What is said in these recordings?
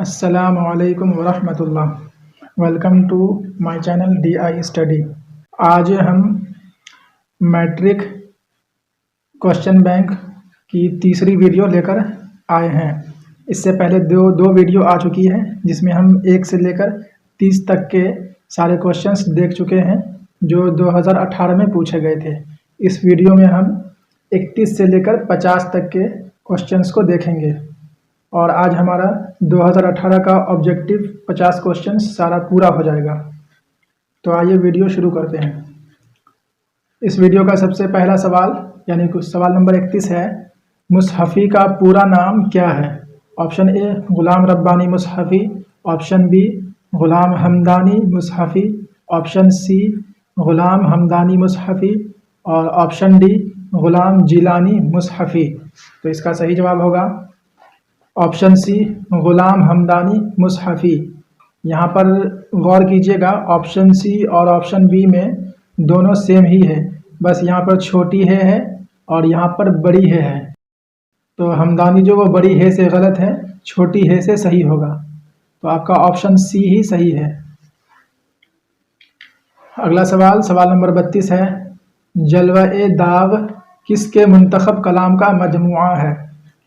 अस्सलामुअलैकुम वरहमतुल्लाह। Welcome to my channel DI study. आज हम मैट्रिक क्वेश्चन बैंक की तीसरी वीडियो लेकर आए हैं। इससे पहले दो वीडियो आ चुकी है जिसमें हम 1 से लेकर 30 तक के सारे क्वेश्चंस देख चुके हैं जो 2018 में पूछे गए थे। इस वीडियो में हम 31 से लेकर 50 तक के क्वेश्चंस को देखेंगे और आज हमारा 2018 का ऑब्जेक्टिव 50 क्वेश्चन सारा पूरा हो जाएगा। तो आइए वीडियो शुरू करते हैं। इस वीडियो का सबसे पहला सवाल यानी कुछ सवाल नंबर 31 है, मुसहफ़ी का पूरा नाम क्या है? Option A Ghulam Rabbani Mushafi, option B Ghulam Hamdani Mushafi, option C Ghulam Hamdani Mushafi और ऑप्शन डी गुलाम जिलानी मुसहफ़ी। तो इसका सही जवाब होगा ऑप्शन सी गुलाम हमदानी मुसहफ़ी। यहाँ पर गौर कीजिएगा, ऑप्शन सी और ऑप्शन बी में दोनों सेम ही है, बस यहाँ पर छोटी है और यहाँ पर बड़ी है। तो हमदानी जो वो बड़ी है से गलत है, छोटी है से सही होगा। तो आपका ऑप्शन सी ही सही है। अगला सवाल, सवाल नंबर 32 है, जलवा-ए दाग किसके मुंतखब कलाम का मजमुआ है?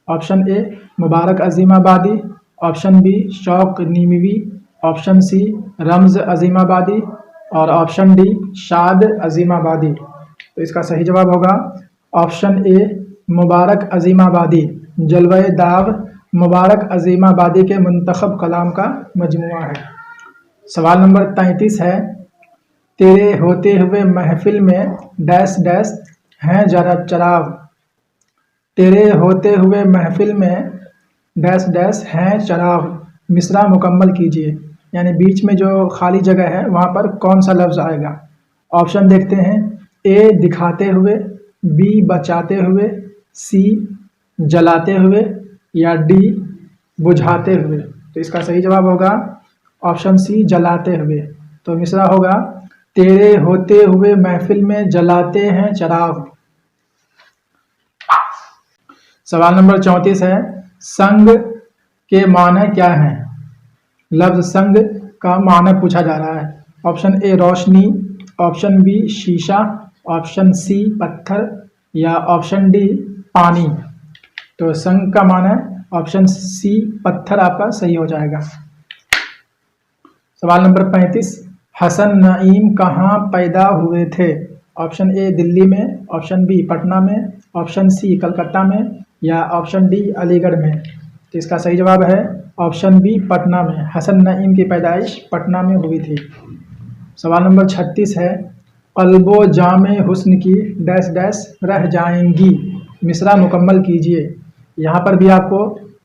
Option A Mubarak Azimabadi, option B Shauq Neemvi, option C रमज़ Azimabadi और ऑप्शन डी शाद अज़ीमाबादी। तो इसका सही जवाब होगा ऑप्शन ए मुबारक अज़ीमाबादी। जलवा-ए दाग मुबारक अज़ीमाबादी के मुंतखब कलाम का मजमुआ है। सवाल नंबर 33 है, तेरे होते हुए महफिल में डैश डैश हैं जरा चराग। तेरे होते हुए महफिल में डैश डैश हैं चराग, मिसरा मुकम्मल कीजिए। यानी बीच में जो खाली जगह है वहाँ पर कौन सा लफ्ज़ आएगा? ऑप्शन देखते हैं, ए दिखाते हुए, बी बचाते हुए, सी जलाते हुए या डी बुझाते हुए। तो इसका सही जवाब होगा ऑप्शन सी जलाते हुए। तो मिसरा होगा, तेरे होते हुए महफिल में जलाते हैं चराग। सवाल नंबर 34 है, संग के माने क्या हैं? लफ्ज़ संग का माना पूछा जा रहा है। ऑप्शन ए रोशनी, ऑप्शन बी शीशा, ऑप्शन सी पत्थर या ऑप्शन डी पानी। तो संग का माना ऑप्शन सी पत्थर आपका सही हो जाएगा। सवाल नंबर 35, हसन नईम कहाँ पैदा हुए थे? ऑप्शन ए दिल्ली में, ऑप्शन बी पटना में, ऑप्शन सी कलकत्ता में या ऑप्शन डी अलीगढ़ में। तो इसका सही जवाब है ऑप्शन बी पटना में। हसन नईम की पैदाइश पटना में हुई थी। सवाल नंबर 36 है, क़ल्बो जामे हुस्न की डैश डैश रह जाएंगी, मिसरा मुकम्मल कीजिए। यहाँ पर भी आपको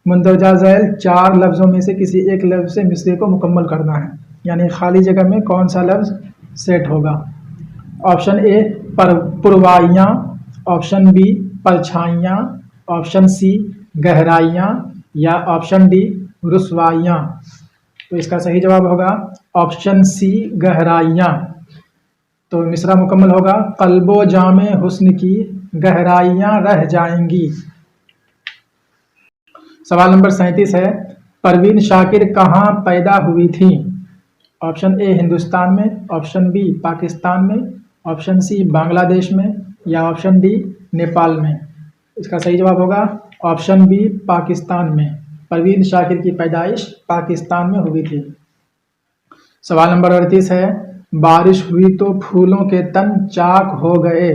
मुंदरजा झैल 4 लफ्ज़ों में से किसी एक लफ्ज़ से मिसरे को मुकम्मल करना है, यानी खाली जगह में कौन सा लफ्ज़ सेट होगा। ऑप्शन ए पुरवाइयाँ, ऑप्शन बी परछाइयाँ, ऑप्शन सी गहराइयाँ या ऑप्शन डी रुसवाइयाँ। तो इसका सही जवाब होगा ऑप्शन सी गहराइयाँ। तो मिसरा मुकम्मल होगा, क़ल्बो जामे हुस्न की गहराइयाँ रह जाएंगी। सवाल नंबर 37 है, परवीन शाकिर कहाँ पैदा हुई थी? ऑप्शन ए हिंदुस्तान में, ऑप्शन बी पाकिस्तान में, ऑप्शन सी बांग्लादेश में या ऑप्शन डी नेपाल में। इसका सही जवाब होगा ऑप्शन बी पाकिस्तान में। परवीन शाकिर की पैदाइश पाकिस्तान में हुई थी। सवाल नंबर 38 है, बारिश हुई तो फूलों के तन चाक हो गए।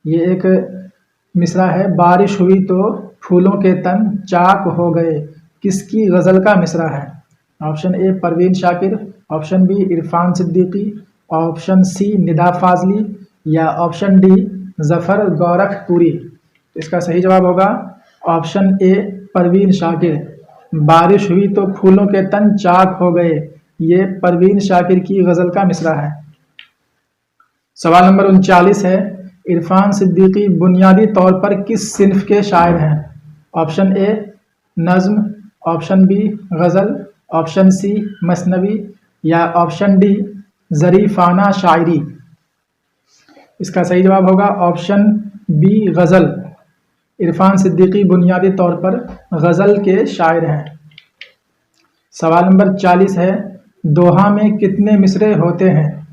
ये एक मिसरा है, बारिश हुई तो फूलों के तन चाक हो गए, किसकी गज़ल का मिसरा है? Option A Parveen Shakir, option B Irfan Siddiqui, option C Nida Fazli या ऑप्शन डी ज़फ़र गोरखपुरी। इसका सही जवाब होगा ऑप्शन ए परवीन शाकिर। बारिश हुई तो फूलों के तन चाक हो गए, ये परवीन शाकिर की गज़ल का मिसरा है। सवाल नंबर 39 है, इरफान सिद्दीकी बुनियादी तौर पर किस सिन्फ के शायर हैं? ऑप्शन ए नज़्म, ऑप्शन बी गज़ल, ऑप्शन सी मसनवी या ऑप्शन डी ज़रीफ़ाना शायरी। इसका सही जवाब होगा ऑप्शन बी गज़ल। इरफान सिद्दीकी बुनियादी तौर पर गज़ल के शायर हैं। सवाल नंबर 40 है, दोहा में कितने मिसरे होते हैं?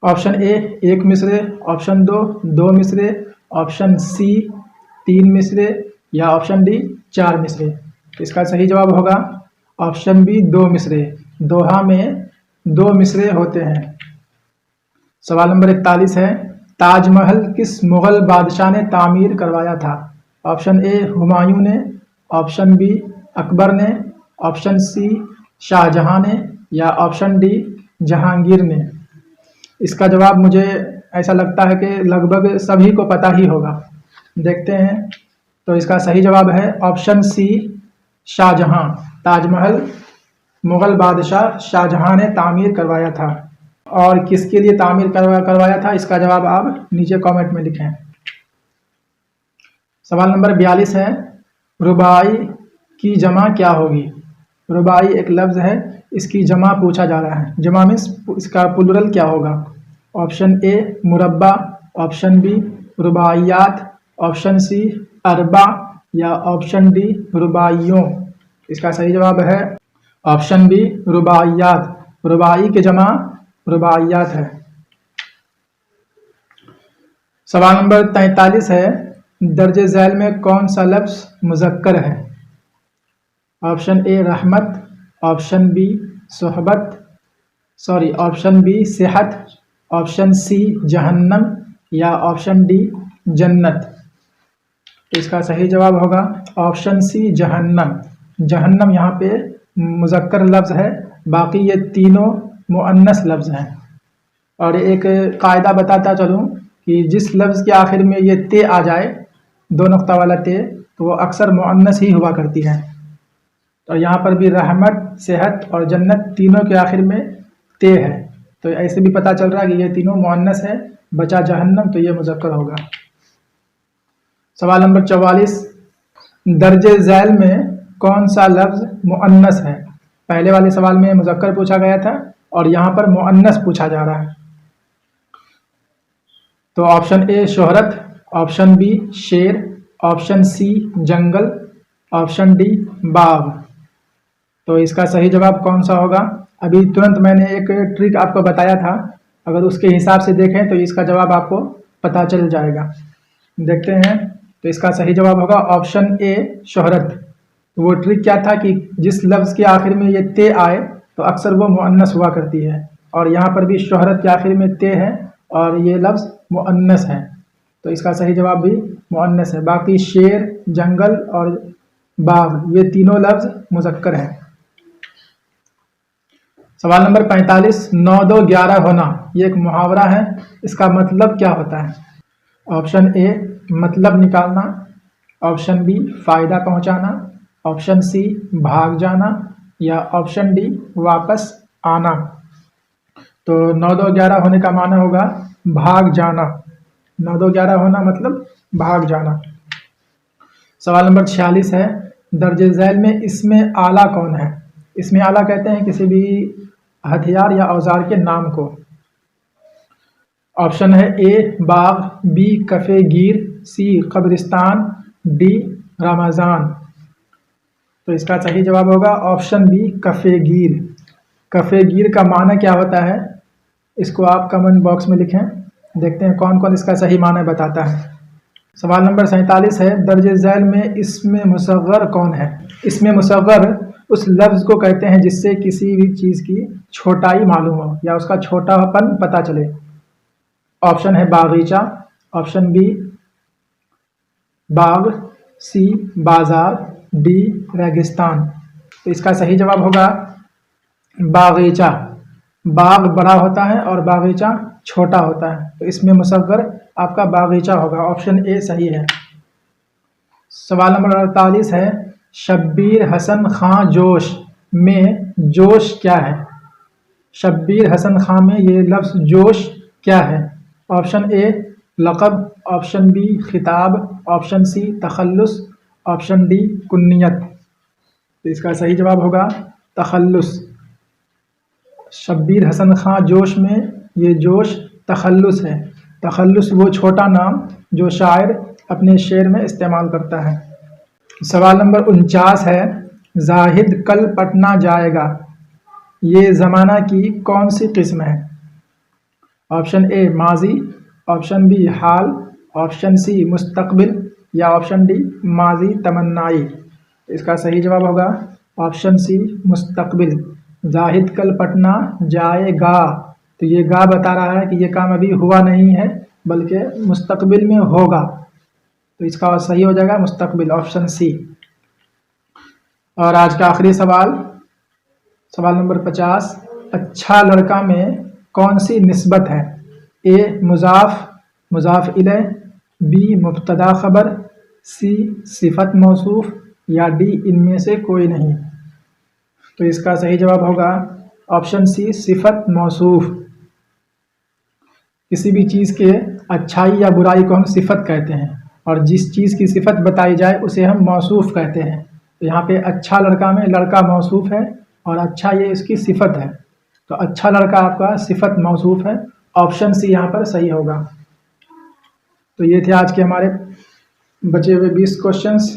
ऑप्शन ए 1 मिसरे, ऑप्शन दो मिसरे, ऑप्शन सी 3 मिसरे या ऑप्शन डी 4 मिसरे। इसका सही जवाब होगा ऑप्शन बी 2 मिसरे। दोहा में 2 मिसरे होते हैं। सवाल नंबर 41 है, ताजमहल किस मुगल बादशाह ने तामीर करवाया था? ऑप्शन ए हुमायूं ने, ऑप्शन बी अकबर ने, ऑप्शन सी शाहजहां ने या ऑप्शन डी जहांगीर ने। इसका जवाब मुझे ऐसा लगता है कि लगभग सभी को पता ही होगा। देखते हैं। तो इसका सही जवाब है ऑप्शन सी शाहजहां। ताजमहल मुगल बादशाह शाहजहां ने तामीर करवाया था। और किसके लिए तामीर करवाया था, इसका जवाब आप नीचे कमेंट में लिखें। सवाल नंबर 42 है, रुबाई की जमा क्या होगी? रुबाई एक लफ्ज़ है, इसकी जमा पूछा जा रहा है। जमा मीन्स इसका प्लुरल क्या होगा? ऑप्शन ए मुरब्बा, ऑप्शन बी रुबाइयात, ऑप्शन सी अरबा या ऑप्शन डी रुबाइयों। इसका सही जवाब है ऑप्शन बी रुबाइयात। रुबाई की जमा रुबाइयात है। सवाल नंबर 43 है, दर्जे झैल में कौन सा लफ्ज़ मुज़क्कर है? ऑप्शन ए रहमत, ऑप्शन बी ऑप्शन बी सेहत, ऑप्शन सी जहन्नम या ऑप्शन डी जन्नत। तो इसका सही जवाब होगा ऑप्शन सी जहन्नम। जहन्नम यहाँ पे मुज़क्कर लफ्ज़ है, बाकी ये तीनों मुअन्नस लफ्ज़ हैं। और एक कायदा बताता चलूँ कि जिस लफ्ज़ के आखिर में ये ते आ जाए, 2 नुक्ता वाला ते, तो वो अक्सर मुअन्नस ही हुआ करती है। और यहाँ पर भी रहमत, सेहत और जन्नत तीनों के आखिर में ते है, तो ऐसे भी पता चल रहा है कि ये तीनों मुअन्नस है। बचा जहन्नम, तो ये मुज़क्कर होगा। सवाल नंबर 44, दर्जे झैल में कौन सा लफ्ज़ मुअन्नस है? पहले वाले सवाल में मुज़क्कर पूछा गया था और यहाँ पर मुअन्नस पूछा जा रहा है। तो ऑप्शन ए शोहरत, ऑप्शन बी शेर, ऑप्शन सी जंगल, ऑप्शन डी बाग। तो इसका सही जवाब कौन सा होगा? अभी तुरंत मैंने एक ट्रिक आपको बताया था, अगर उसके हिसाब से देखें तो इसका जवाब आपको पता चल जाएगा। देखते हैं। तो इसका सही जवाब होगा ऑप्शन ए शोहरत। वो ट्रिक क्या था कि जिस लफ्ज़ के आखिर में ये ते आए तो अक्सर वो मुअन्नस हुआ करती है, और यहाँ पर भी शोहरत के आखिर में ते है और ये लफ्ज़ मुअन्नस है, तो इसका सही जवाब भी मुअन्नस है। बाकी शेर, जंगल और बाग ये तीनों लफ्ज़ मुज़क्कर हैं। सवाल नंबर 45, 9 2 11 होना ये एक मुहावरा है, इसका मतलब क्या होता है? ऑप्शन ए मतलब निकालना, ऑप्शन बी फ़ायदा पहुंचाना, ऑप्शन सी भाग जाना या ऑप्शन डी वापस आना। तो 9 2 11 होने का माना होगा भाग जाना। 9 2 11 होना मतलब भाग जाना। सवाल नंबर 46 है, दर्जे झैल में इसमें आला कौन है? इसमें आला कहते हैं किसी भी हथियार या औजार के नाम को। ऑप्शन है ए बाग, बी कफ़े गिर, सी कब्रिस्तान, डी रमज़ान। तो इसका सही जवाब होगा ऑप्शन बी कफ़े गिर। कफ़े गिर का माना क्या होता है, इसको आप कमेंट बॉक्स में लिखें। देखते हैं कौन कौन इसका सही माना बताता है। सवाल नंबर 47 है, दर्जे झैल में इसमें मुसव्वर कौन है? इसमें मुसव्वर उस लफ्ज़ को कहते हैं जिससे किसी भी चीज़ की छोटाई मालूम हो या उसका छोटापन पता चले। ऑप्शन है बागीचा, ऑप्शन बी बाग, सी बाजार, डी रेगिस्तान। तो इसका सही जवाब होगा बागीचा। बाग बड़ा होता है और बागीचा छोटा होता है, तो इसमें मुसव्वर आपका बागीचा होगा। ऑप्शन ए सही है। सवाल नंबर 48 है, शब्बीर हसन खां जोश में जोश क्या है? शब्बीर हसन खां में ये लफ्ज़ जोश क्या है? ऑप्शन ए लक़ब, ऑप्शन बी खिताब, ऑप्शन सी तखल्लुस, ऑप्शन डी कुन्नियत। तो इसका सही जवाब होगा तखल्लुस। शब्बीर हसन खां जोश में ये जोश तखल्लुस है। तखल्लुस वो छोटा नाम जो शायर अपने शेर में इस्तेमाल करता है। सवाल नंबर 49 है, जाहिद कल पटना जाएगा, ये ज़माना की कौन सी किस्म है? ऑप्शन ए माजी, ऑप्शन बी हाल, ऑप्शन सी मुस्तकबिल या ऑप्शन डी माजी तमन्नाई। इसका सही जवाब होगा ऑप्शन सी मुस्तकबिल। जाहिद कल पटना जाएगा, तो ये गा बता रहा है कि ये काम अभी हुआ नहीं है बल्कि मुस्तकबिल में होगा, तो इसका सही हो जाएगा मुस्तकबिल, ऑप्शन सी। और आज का आखिरी सवाल, सवाल नंबर 50, अच्छा लड़का में कौन सी निस्बत है? ए मुजाफ मुजाफ इलैह, बी मुब्तदा खबर, सी सिफत मौसूफ या डी इनमें से कोई नहीं। तो इसका सही जवाब होगा ऑप्शन सी सिफत मौसूफ। किसी भी चीज़ के अच्छाई या बुराई को हम सिफत कहते हैं और जिस चीज़ की सिफत बताई जाए उसे हम मौसूफ कहते हैं। तो यहाँ पे अच्छा लड़का में लड़का मौसूफ है और अच्छा ये इसकी सिफत है, तो अच्छा लड़का आपका सिफत मौसूफ है, ऑप्शन सी यहाँ पर सही होगा। तो ये थे आज के हमारे बचे हुए 20 क्वेश्चंस।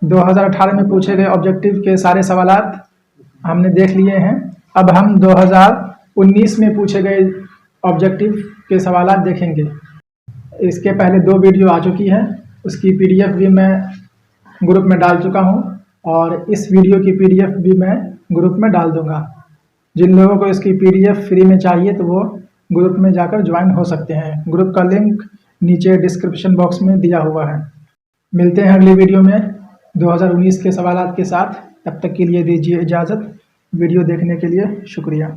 2018 में पूछे गए ऑब्जेक्टिव के सारे सवालात हमने देख लिए हैं। अब हम 2019 में पूछे गए ऑब्जेक्टिव के सवालात देखेंगे। इसके पहले 2 वीडियो आ चुकी है, उसकी पीडीएफ भी मैं ग्रुप में डाल चुका हूं और इस वीडियो की पीडीएफ भी मैं ग्रुप में डाल दूंगा। जिन लोगों को इसकी पीडीएफ फ्री में चाहिए तो वो ग्रुप में जाकर ज्वाइन हो सकते हैं। ग्रुप का लिंक नीचे डिस्क्रिप्शन बॉक्स में दिया हुआ है। मिलते हैं अगली वीडियो में 2019 के सवालात के साथ। तब तक के लिए दीजिए इजाज़त। वीडियो देखने के लिए शुक्रिया।